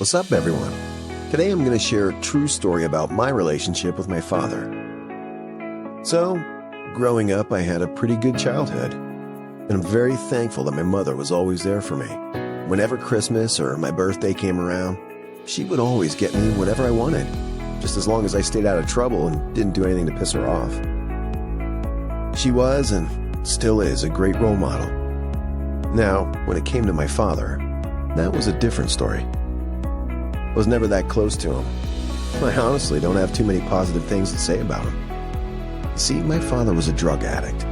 What's up, everyone? Today I'm going to share a true story about my relationship with my father. So, growing up, I had a pretty good childhood, and I'm very thankful that my mother was always there for me. Whenever Christmas or my birthday came around, she would always get me whatever I wanted, just as long as I stayed out of trouble and didn't do anything to piss her off. She was, and still is, a great role model. Now, when it came to my father, that was a different story. I was never that close to him. I honestly don't have too many positive things to say about him. You see, my father was a drug addict.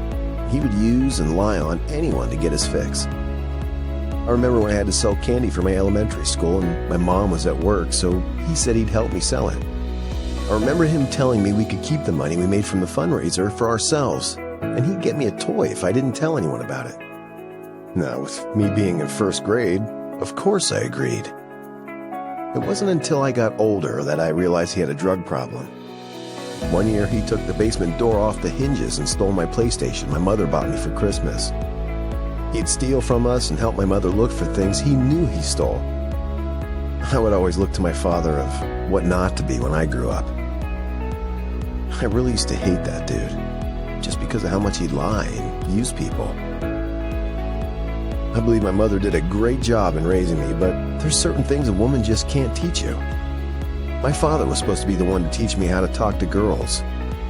He would use and lie on anyone to get his fix. I remember when I had to sell candy for my elementary school and my mom was at work, so he said he'd help me sell it. I remember him telling me we could keep the money we made from the fundraiser for ourselves, and he'd get me a toy if I didn't tell anyone about it. Now, with me being in first grade, of course I agreed. It wasn't until I got older that I realized he had a drug problem. One year, he took the basement door off the hinges and stole my PlayStation my mother bought me for Christmas. He'd steal from us and help my mother look for things he knew he stole. I would always look to my father of what not to be when I grew up. I really used to hate that dude, just because of how much he'd lie and use people. I believe my mother did a great job in raising me, but there's certain things a woman just can't teach you. My father was supposed to be the one to teach me how to talk to girls,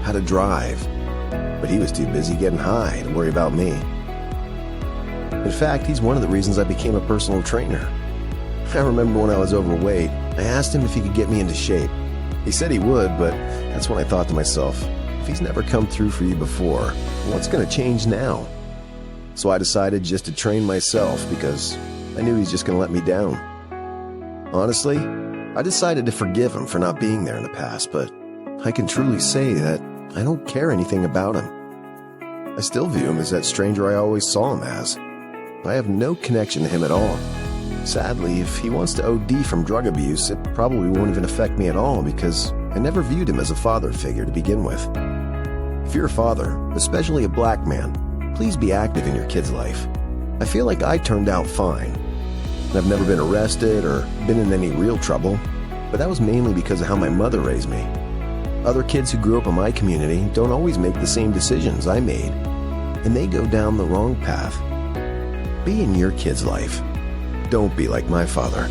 how to drive, but he was too busy getting high to worry about me. In fact, he's one of the reasons I became a personal trainer. I remember when I was overweight, I asked him if he could get me into shape. He said he would, but that's when I thought to myself, if he's never come through for you before, what's going to change now? So I decided just to train myself because I knew he was just going to let me down. Honestly, I decided to forgive him for not being there in the past, but I can truly say that I don't care anything about him. I still view him as that stranger I always saw him as. I have no connection to him at all. Sadly, if he wants to OD from drug abuse, it probably won't even affect me at all because I never viewed him as a father figure to begin with. If you're a father, especially a black man, please be active in your kid's life. I feel like I turned out fine. I've never been arrested or been in any real trouble, but that was mainly because of how my mother raised me. Other kids who grew up in my community don't always make the same decisions I made, and they go down the wrong path. Be in your kid's life. Don't be like my father.